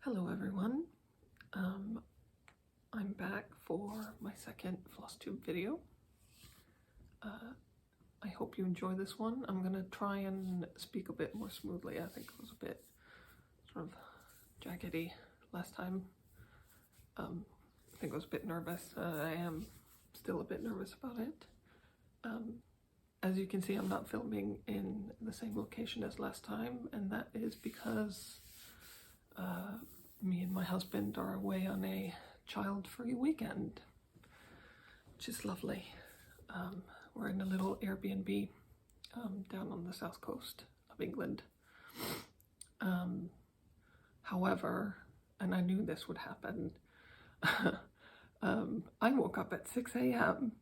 Hello everyone, I'm back for my second Flosstube video. I hope you enjoy this one. I'm gonna try and speak a bit more smoothly. I think it was a bit sort of jaggedy last time. I think I was a bit nervous. I am still a bit nervous about it. As you can see, I'm not filming in the same location as last time, and that is because me and my husband are away on a child-free weekend, which is lovely. We're in a little Airbnb down on the south coast of England. However, and I knew this would happen, I woke up at 6 a.m.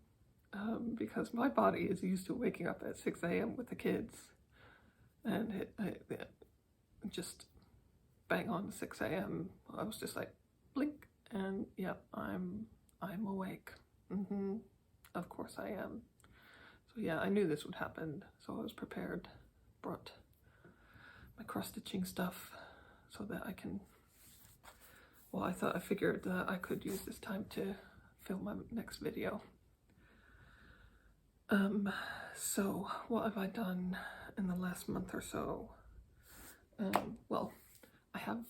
Because my body is used to waking up at 6 a.m. with the kids, and it just bang on 6 a.m. I was just like blink, and yep, I'm awake. Of course I am. So yeah, I knew this would happen, so I was prepared. Brought my cross-stitching stuff so that I can, well, I figured that I could use this time to film my next video. So what have I done in the last month or so? Well, I have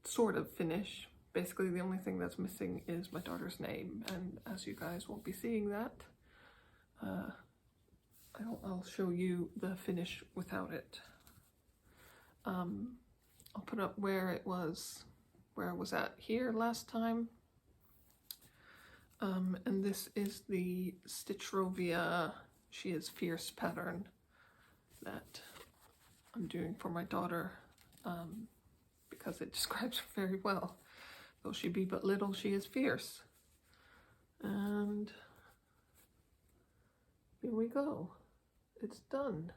sort of finished. Basically, the only thing that's missing is my daughter's name, and as you guys won't be seeing that, I'll show you the finish without it. I'll put up where I was at here last time. And this is the Stitchrovia She Is Fierce pattern that I'm doing for my daughter, because it describes her very well. Though she be but little, she is fierce. And here we go. It's done.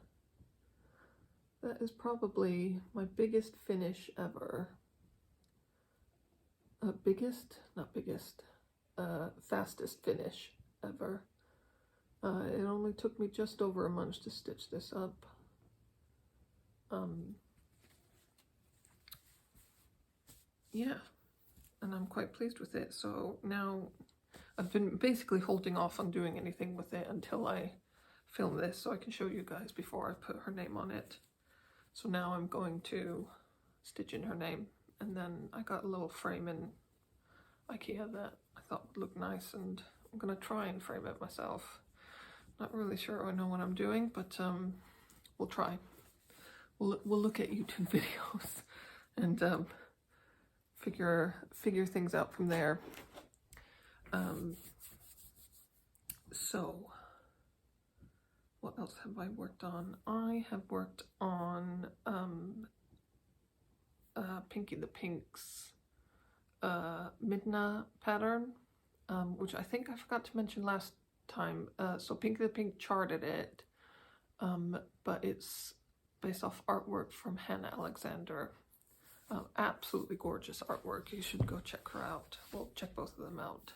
That is probably my biggest finish ever. Fastest finish ever. It only took me just over a month to stitch this up. Yeah, and I'm quite pleased with it. So now I've been basically holding off on doing anything with it until I film this so I can show you guys before I put her name on it. So now I'm going to stitch in her name, and then I got a little frame in IKEA that I thought would look nice, and I'm gonna try and frame it myself. Not really sure I know what I'm doing, but we'll try. We'll look at YouTube videos and figure things out from there. So what else have I worked on? I have worked on Pinky the Pink's Midna pattern, which I think I forgot to mention last time. So Pinky the Pink charted it, but it's based off artwork from Hannah Alexander. Absolutely gorgeous artwork. You should go check her out. Well, check both of them out,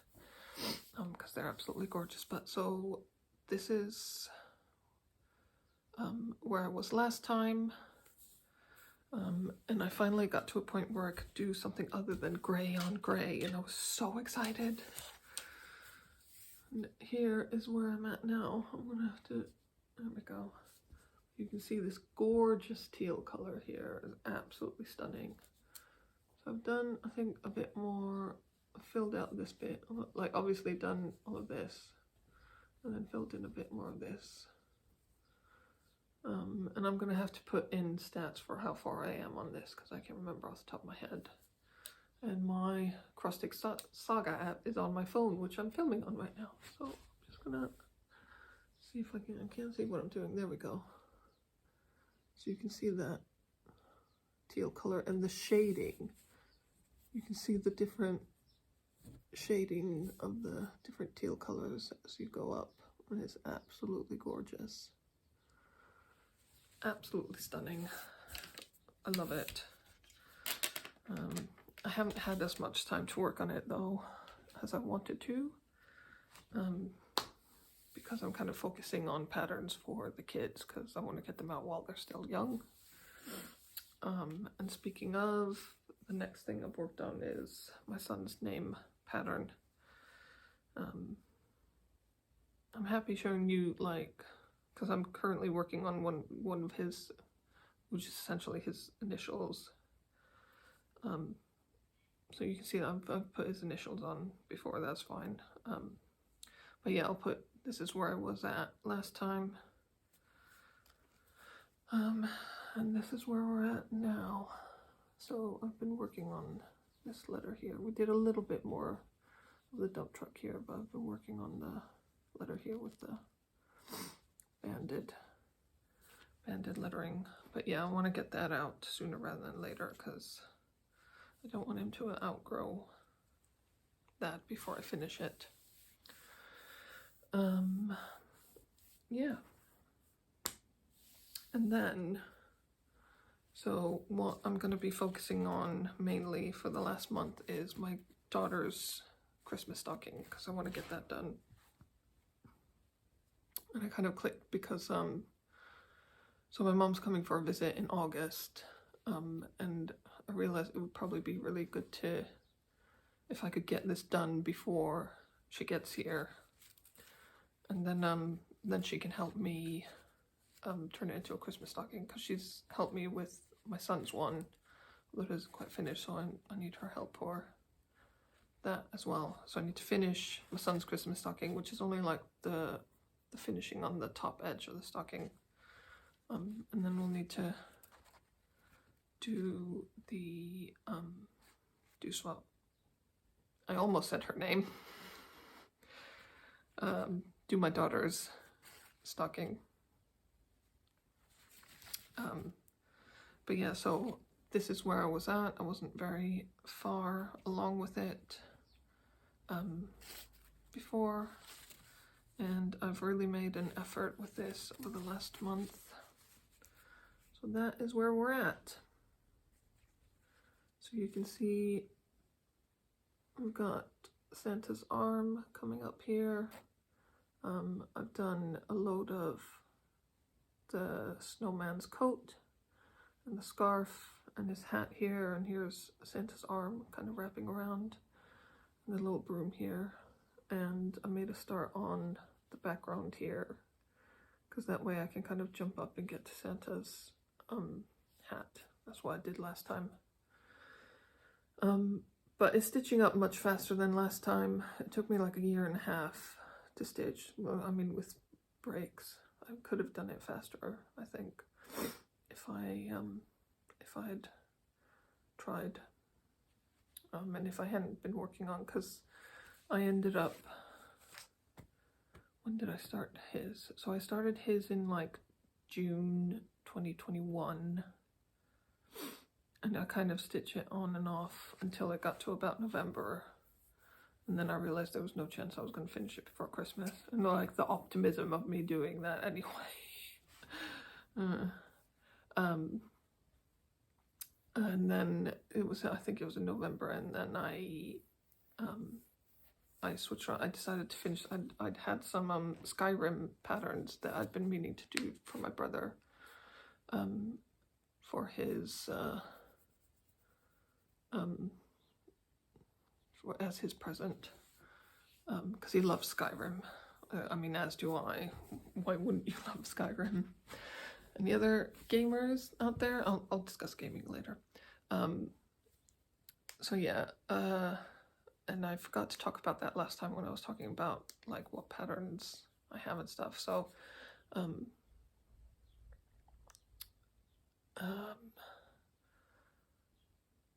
because they're absolutely gorgeous. But so this is where I was last time. And I finally got to a point where I could do something other than gray on gray, and I was so excited. And here is where I'm at now. I'm gonna have to, there we go. You can see this gorgeous teal color here is absolutely stunning. So I've done, I think, a bit more, filled out this bit, like obviously done all of this, and then filled in a bit more of this. And I'm gonna have to put in stats for how far I am on this, because I can't remember off the top of my head. And my Cross-Stitch Saga app is on my phone, which I'm filming on right now. So I'm just gonna see if I can't see what I'm doing. There we go. So you can see that teal color and the shading. You can see the different shading of the different teal colors as you go up. And it's absolutely gorgeous. Absolutely stunning. I love it. I haven't had as much time to work on it though as I wanted to, because I'm kind of focusing on patterns for the kids, because I want to get them out while they're still young. And speaking of the next thing I've worked on is my son's name pattern. I'm happy showing you, like, because I'm currently working on one of his, which is essentially his initials. So you can see that I've put his initials on before, that's fine. But yeah, I'll put, this is where I was at last time. And this is where we're at now. So I've been working on this letter here. We did a little bit more of the dump truck here, but I've been working on the letter here with the banded lettering. But yeah, I want to get that out sooner rather than later because I don't want him to outgrow that before I finish it. Yeah. And then, so what I'm going to be focusing on mainly for the last month is my daughter's Christmas stocking, because I want to get that done. And I kind of clicked because, so my mom's coming for a visit in August, and I realized it would probably be really good to, if I could get this done before she gets here, and then she can help me turn it into a Christmas stocking, because she's helped me with my son's one, but it isn't quite finished, so I need her help for that as well. So I need to finish my son's Christmas stocking, which is only like the finishing on the top edge of the stocking, and then we'll need to do the swap. I almost said her name. Do my daughter's stocking. But yeah, so this is where I was at. I wasn't very far along with it before, and I've really made an effort with this over the last month. So that is where we're at. So you can see we've got Santa's arm coming up here. I've done a load of the snowman's coat and the scarf and his hat here, and here's Santa's arm kind of wrapping around, and the little broom here. And I made a start on the background here, because that way I can kind of jump up and get to Santa's hat. That's what I did last time. But it's stitching up much faster than last time. It took me like 1.5 years to stitch. Well, I mean, with breaks. I could have done it faster, I think, if I had tried, and if I hadn't been working on, because I ended up, when did I start his? So I started his in like June 2021, and I kind of stitched it on and off until it got to about November. And then I realized there was no chance I was going to finish it before Christmas. And like the optimism of me doing that anyway. And then it was, I think it was in November, and then I switched around. I decided to finish, I'd had some Skyrim patterns that I'd been meaning to do for my brother, for his, as his present, because he loves Skyrim. I mean, as do I. Why wouldn't you love Skyrim? Any other gamers out there? I'll discuss gaming later. So yeah, and I forgot to talk about that last time when I was talking about like what patterns I have and stuff. So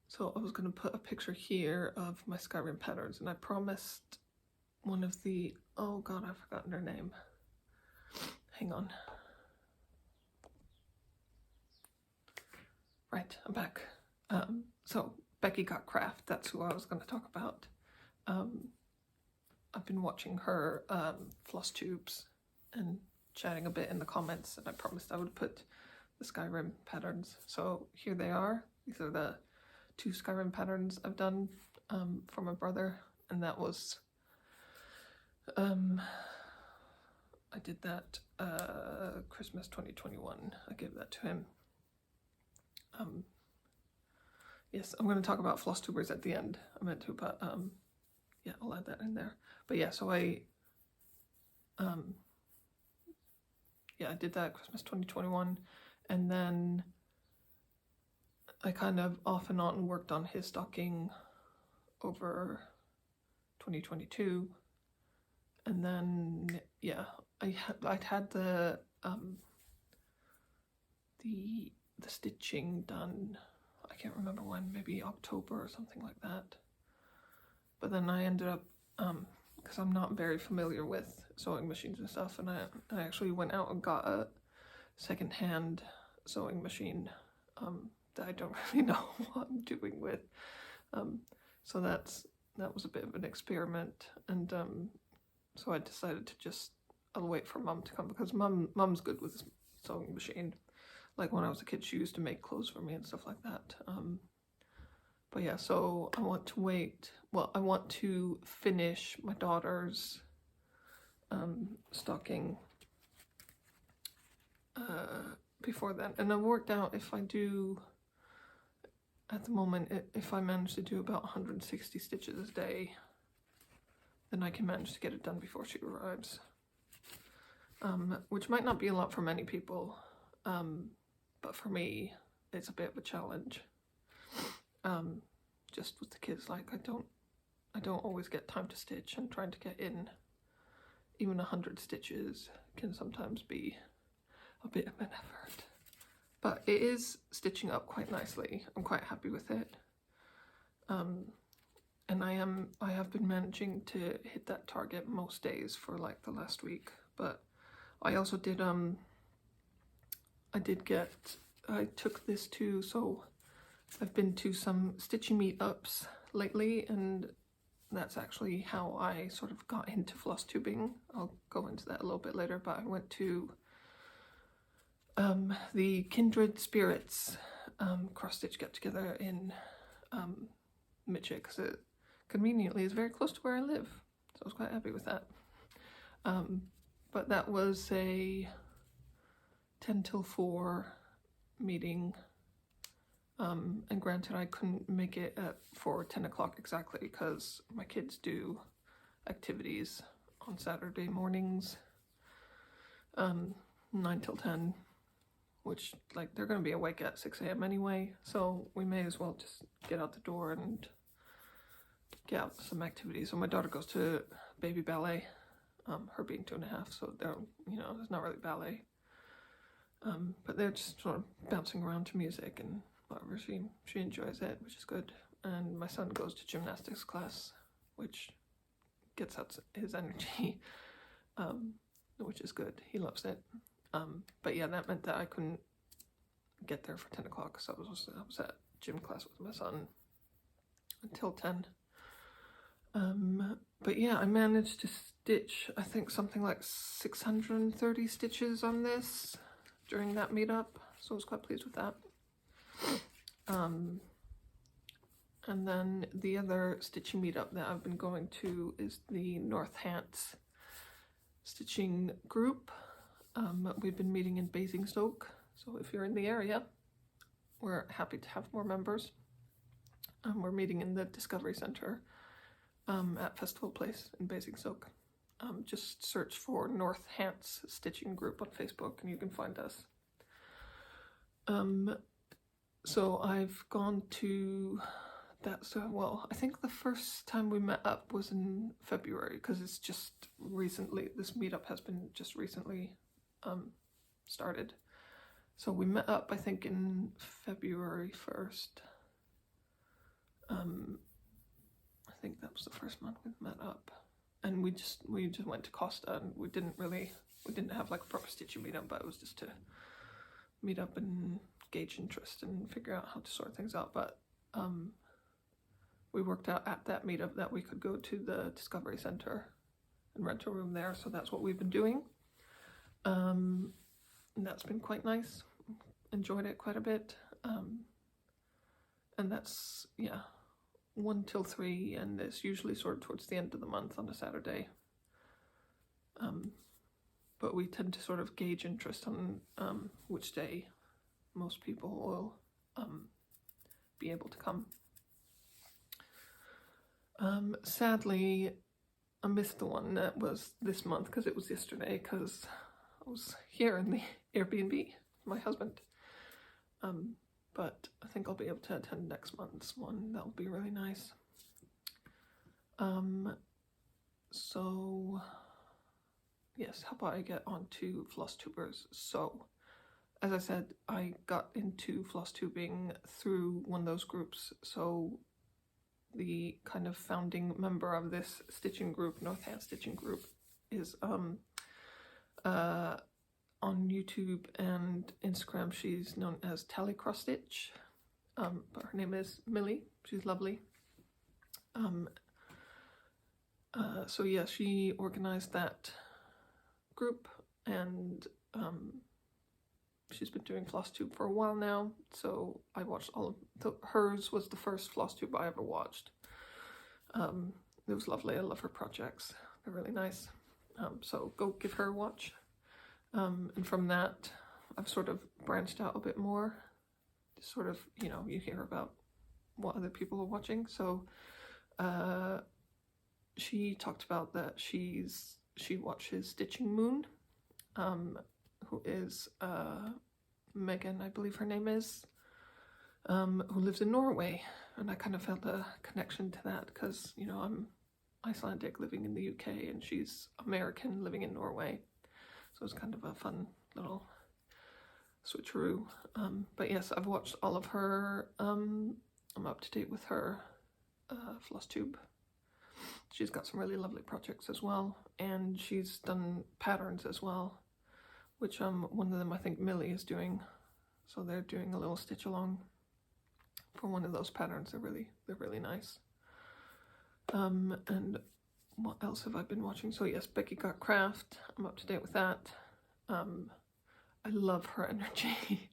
so I was going to put a picture here of my Skyrim patterns, and I promised one of the, oh god, I've forgotten her name. Hang on. Right, I'm back. So Becky Got Craft, that's who I was going to talk about. I've been watching her Flosstubes and chatting a bit in the comments, and I promised I would put the Skyrim patterns. So here they are. These are the 2 Skyrim patterns I've done for my brother, and that was, I did that Christmas 2021. I gave that to him. yes, I'm going to talk about Flosstubers at the end. I meant to, but yeah, I'll add that in there. But yeah, so I did that Christmas 2021, and then I kind of off and on worked on his stocking over 2022, and then yeah, I'd had the stitching done. I can't remember when, maybe October or something like that. But then I ended up because I'm not very familiar with sewing machines and stuff, and I actually went out and got a second-hand sewing machine that I don't really know what I'm doing with. So that was a bit of an experiment, and so I decided to I'll wait for Mum to come, because Mum's good with a sewing machine. Like when I was a kid, she used to make clothes for me and stuff like that. But yeah, so I want to wait. Well, I want to finish my daughter's stocking before then. And I worked out if I do, at the moment, if I manage to do about 160 stitches a day, then I can manage to get it done before she arrives. Which might not be a lot for many people, but for me, it's a bit of a challenge. Just with the kids, like I don't always get time to stitch, and trying to get in even 100 stitches can sometimes be a bit of an effort. But it is stitching up quite nicely. I'm quite happy with it. And I have been managing to hit that target most days for like the last week. But I also did I took this to, so I've been to some stitching meetups lately, and that's actually how I sort of got into floss tubing. I'll go into that a little bit later, but I went to the Kindred Spirits cross-stitch get-together in Mitchell, because it conveniently is very close to where I live, so I was quite happy with that. But that was a 10 till 4 meeting, and granted I couldn't make it for 10 o'clock exactly, because my kids do activities on Saturday mornings, 9 till 10, which, like, they're going to be awake at 6 a.m. anyway, so we may as well just get out the door and get out some activities. So my daughter goes to baby ballet, her being 2.5, so they're, it's not really ballet. But they're just sort of bouncing around to music and whatever. She enjoys it, which is good. And my son goes to gymnastics class, which gets out his energy, which is good. He loves it. But yeah, that meant that I couldn't get there for 10 o'clock, so I was at gym class with my son until 10. But yeah, I managed to stitch, I think, something like 630 stitches on this during that meetup, so I was quite pleased with that. And then the other stitching meetup that I've been going to is the North Hants stitching group. We've been meeting in Basingstoke, so if you're in the area, we're happy to have more members. We're meeting in the Discovery Centre at Festival Place in Basingstoke. Just search for North Hants Stitching Group on Facebook and you can find us. So I've gone to that, so, well, I think the first time we met up was in February, because it's just recently, this meetup has been just recently started. So we met up, I think, in February 1st. I think that was the first month we met up, and we just went to Costa, and we didn't have like a proper stitching meetup, but it was just to meet up and gauge interest and figure out how to sort things out. But we worked out at that meetup that we could go to the Discovery Centre and rent a room there, so that's what we've been doing. And that's been quite nice. Enjoyed it quite a bit. And that's, yeah, 1 till 3, and it's usually sort of towards the end of the month on a Saturday. But we tend to sort of gauge interest on which day most people will be able to come. Sadly, I missed the one that was this month because it was yesterday, because I was here in the Airbnb with my husband. But I think I'll be able to attend next month's one. That'll be really nice. So yes, how about I get on to Flosstubers? So, as I said, I got into Flosstubing through one of those groups. So the kind of founding member of this stitching group, North Hand Stitching Group, is on YouTube and Instagram. She's known as Tally Cross Stitch, but her name is Millie. She's lovely. So yeah, she organized that group, and she's been doing Flosstube for a while now, so I watched all of hers was the first Flosstube I ever watched. It was lovely. I love her projects. They're really nice. So go give her a watch. And from that, I've sort of branched out a bit more. Just sort of, you know, you hear about what other people are watching. So she talked about that she watches Stitching Moon, who is Megan, I believe her name is, who lives in Norway. And I kind of felt a connection to that because, you know, I'm Icelandic living in the UK and she's American living in Norway. So it's kind of a fun little switcheroo. But yes, I've watched all of her. I'm up to date with her Flosstube. She's got some really lovely projects as well. And she's done patterns as well, which one of them I think Millie is doing. So they're doing a little stitch along for one of those patterns. They're really nice. And what else have I been watching? So yes, Becky Got Craft. I'm up to date with that. I love her energy.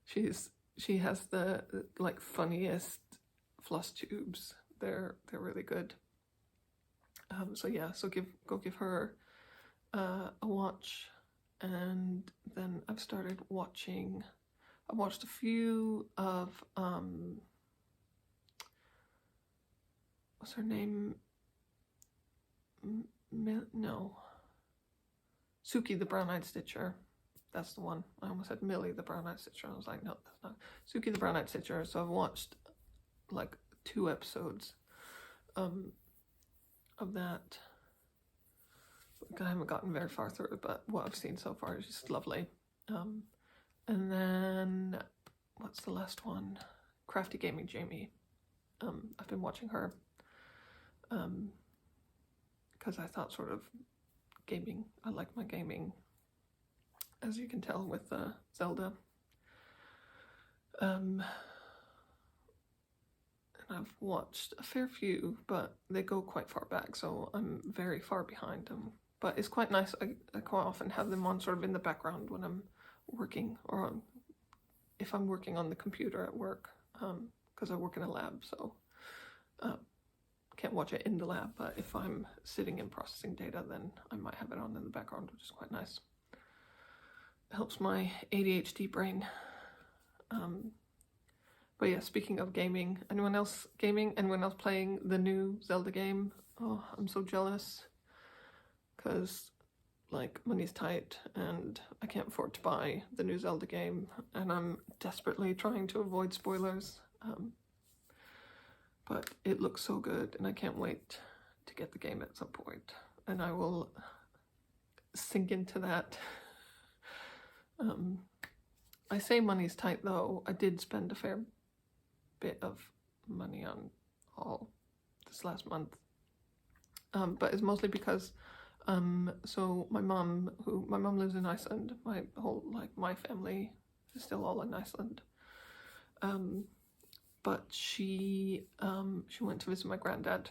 She has the like funniest floss tubes. They're really good. So yeah, so go give her a watch. And then I've started watching. I watched a few of what's her name? No. Suki the Brown-Eyed Stitcher. That's the one. I almost said Millie the Brown-Eyed Stitcher. I was like, no, that's not. Suki the Brown-Eyed Stitcher. So I've watched like 2 episodes of that. I haven't gotten very far through it, but what I've seen so far is just lovely. And then, what's the last one? Crafty Gaming Jamie. I've been watching her because I thought sort of gaming, I like my gaming, as you can tell with Zelda. And I've watched a fair few, but they go quite far back, so I'm very far behind them. But it's quite nice. I quite often have them on sort of in the background when I'm working, or if I'm working on the computer at work, because I work in a lab, so can't watch it in the lab, but if I'm sitting and processing data, then I might have it on in the background, which is quite nice. It helps my ADHD brain. But yeah, speaking of gaming, anyone else gaming? Anyone else playing the new Zelda game? Oh, I'm so jealous. Because, like, money's tight and I can't afford to buy the new Zelda game. And I'm desperately trying to avoid spoilers. But it looks so good and I can't wait to get the game at some point. And I will sink into that. I say money's tight though. I did spend a fair bit of money on all this last month. But it's mostly because so my mom lives in Iceland. My family is still all in Iceland. But she went to visit my granddad,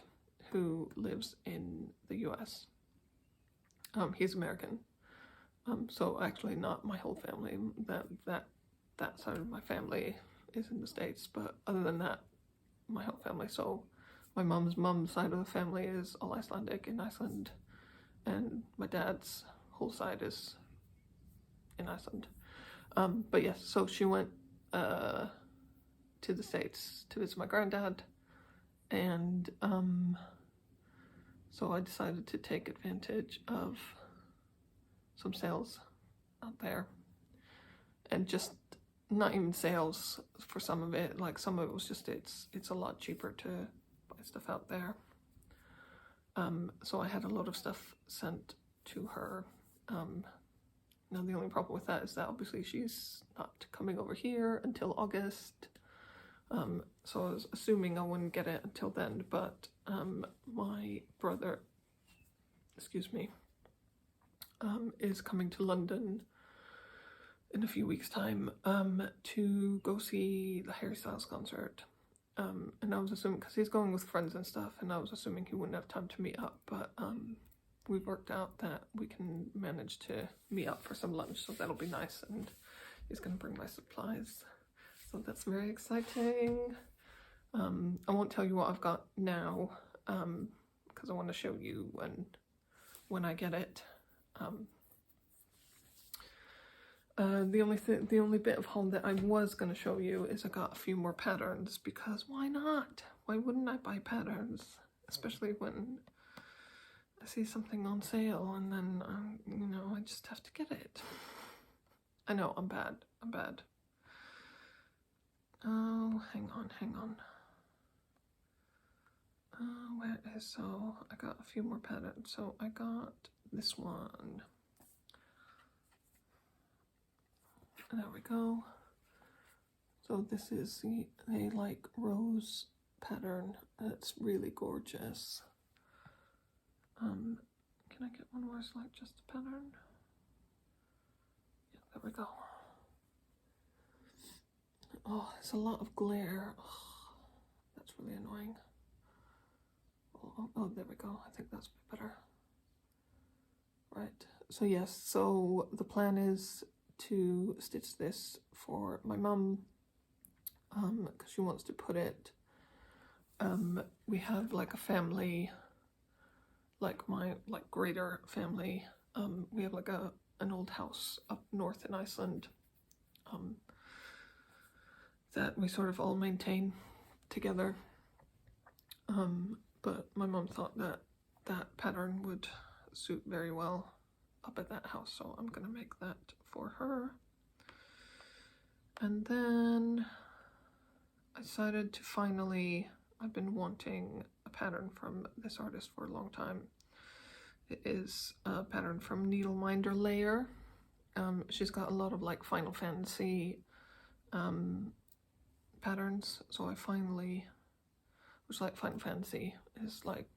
who lives in the US. He's American. So actually not my whole family. That side of my family is in the States, but other than that, my whole family. So my mom's side of the family is all Icelandic in Iceland, and my dad's whole side is in Iceland. But yes, so she went to the States to visit my granddad, and so I decided to take advantage of some sales out there, and just not even sales for some of it, like some of it was just it's a lot cheaper to buy stuff out there. So I had a lot of stuff sent to her. Now the only problem with that is that obviously she's not coming over here until August, so I was assuming I wouldn't get it until then, but my brother, excuse me, is coming to London in a few weeks' time to go see the Harry Styles concert. And I was assuming, because he's going with friends and stuff, and I was assuming he wouldn't have time to meet up, but we've worked out that we can manage to meet up for some lunch, so that'll be nice, and he's going to bring my supplies, so that's very exciting. I won't tell you what I've got now, because I want to show you when I get it. The only bit of haul that I was going to show you is I got a few more patterns, because why not? Why wouldn't I buy patterns? Especially when I see something on sale and then, you know, I just have to get it. I know, I'm bad. Oh, hang on. Where is, so I got a few more patterns. So I got this one. There we go. So this is a like rose pattern. It's really gorgeous. Can I get one more like just a pattern? Yeah, there we go. Oh, it's a lot of glare. Oh, that's really annoying. Oh, there we go. I think that's better. Right. So yes, so the plan is to stitch this for my mum, because she wants to put it, we have like a family, like my greater family, we have like an old house up north in Iceland, that we sort of all maintain together, but my mum thought that that pattern would suit very well up at that house, so I'm gonna make that for her. And then I decided to finally, I've been wanting a pattern from this artist for a long time. It is a pattern from Needleminder Layer. She's got a lot of like Final Fantasy patterns, so I finally was like, Final Fantasy is like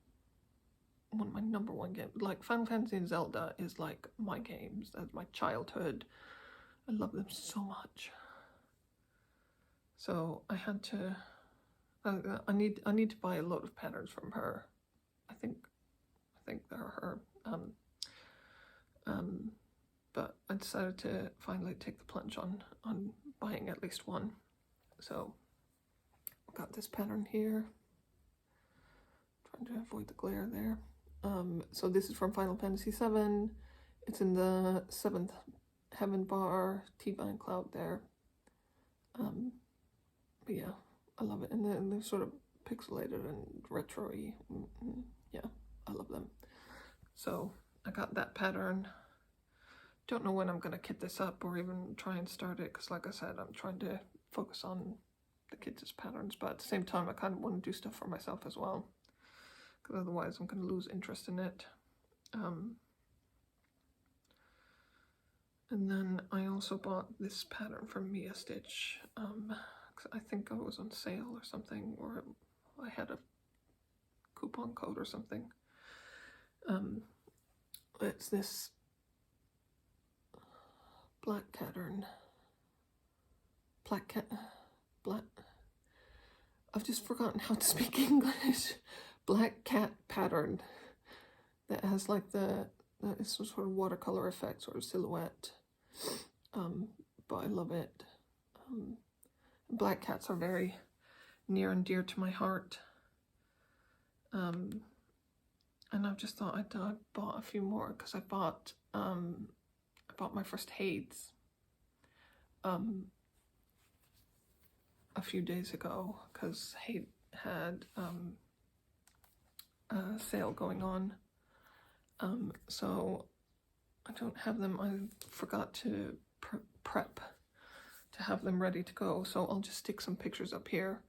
one of my number one games. Like Final Fantasy and Zelda is like my games, that's my childhood. I love them so much. So I had to, I need to buy a lot of patterns from her. I think they're her. But I decided to finally take the plunge on buying at least one. So I've got this pattern here. Trying to avoid the glare there. So this is from Final Fantasy VII. It's in the 7th Heaven bar, T-Vine Cloud there. But yeah, I love it. And they're sort of pixelated and retro-y. Yeah, I love them. So I got that pattern. Don't know when I'm going to kit this up or even try and start it, because like I said, I'm trying to focus on the kids' patterns, but at the same time I kind of want to do stuff for myself as well, because otherwise I'm going to lose interest in it. And then I also bought this pattern from Mia Stitch, because I think it was on sale or something, or I had a coupon code or something. It's this black pattern. I've just forgotten how to speak English. Black cat pattern that has like it's some sort of watercolor effect, sort of silhouette. But I love it. Black cats are very near and dear to my heart. And I've just thought I bought a few more, because I bought my first Hades. a few days ago because Hate had a sale going on. So I don't have them. I forgot to prep to have them ready to go. So I'll just stick some pictures up here.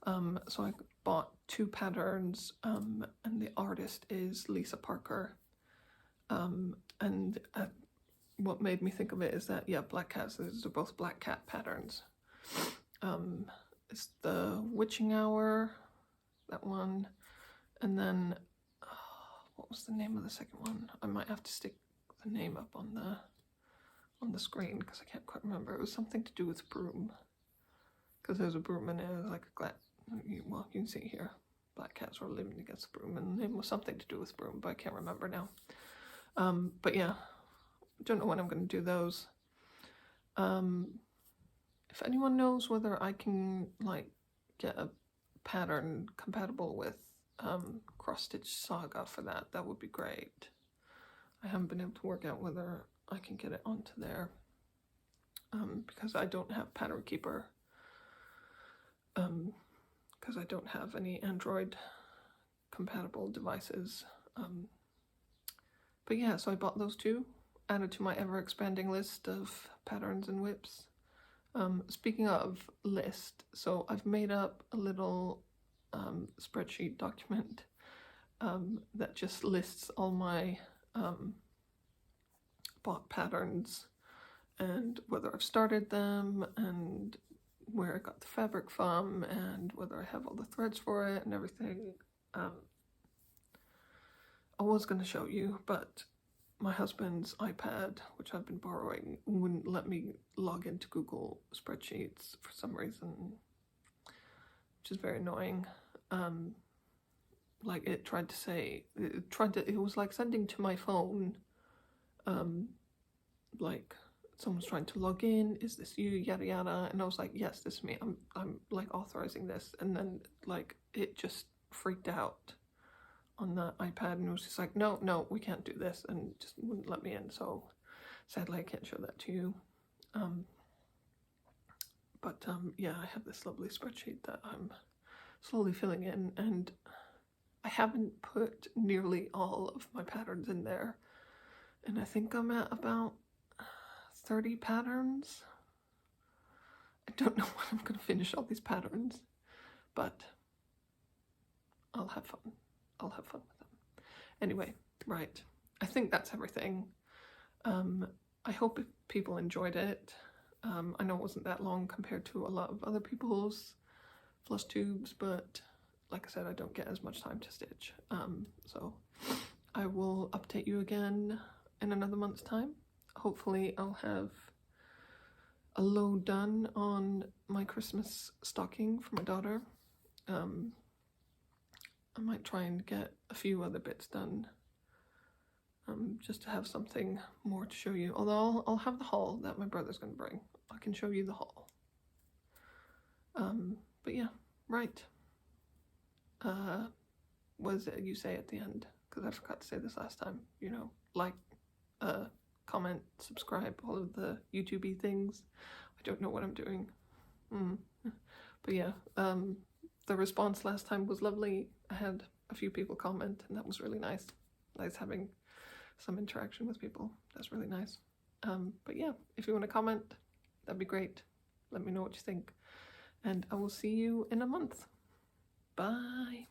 So I bought 2 patterns, and the artist is Lisa Parker. And what made me think of it is that, yeah, black cats, these are both black cat patterns. It's the Witching Hour, that one, and then, what was the name of the second one? I might have to stick the name up on the screen because I can't quite remember. It was something to do with broom, because there's a broom and it was like a well, you can see here, black cats were living against the broom, and the name was something to do with broom, but I can't remember now. But yeah, don't know when I'm going to do those. If anyone knows whether I can like get a pattern compatible with Cross Stitch Saga for that, that would be great. I haven't been able to work out whether I can get it onto there because I don't have Pattern Keeper, because I don't have any Android compatible devices. But yeah, so I bought those 2, added to my ever-expanding list of patterns and whips. Speaking of list, so I've made up a little spreadsheet document that just lists all my bought patterns and whether I've started them and where I got the fabric from and whether I have all the threads for it and everything. I was going to show you, but my husband's iPad, which I've been borrowing, wouldn't let me log into Google Spreadsheets for some reason, which is very annoying. Like it tried to say, it was like sending to my phone, like someone's trying to log in, is this you, yada yada, and I was like, yes, this is me, I'm like authorizing this, and then like it just freaked out on the iPad and it was just like, no, we can't do this, and just wouldn't let me in. So sadly I can't show that to you. But yeah, I have this lovely spreadsheet that I'm slowly filling in, and I haven't put nearly all of my patterns in there, and I think I'm at about 30 patterns. I don't know when I'm gonna finish all these patterns, but I'll have fun. I'll have fun with them. Anyway, right. I think that's everything. I hope people enjoyed it. I know it wasn't that long compared to a lot of other people's Flosstubes, but like I said, I don't get as much time to stitch. So I will update you again in another month's time. Hopefully I'll have a load done on my Christmas stocking for my daughter. I might try and get a few other bits done, just to have something more to show you. Although I'll have the haul that my brother's going to bring. I can show you the haul. But yeah, right. What is it you say at the end? Because I forgot to say this last time. You know, like, comment, subscribe, all of the YouTube-y things. I don't know what I'm doing. But yeah, the response last time was lovely. I had a few people comment, and that was really nice. Nice having some interaction with people. That's really nice. But yeah, if you want to comment, that'd be great. Let me know what you think. And I will see you in a month. Bye.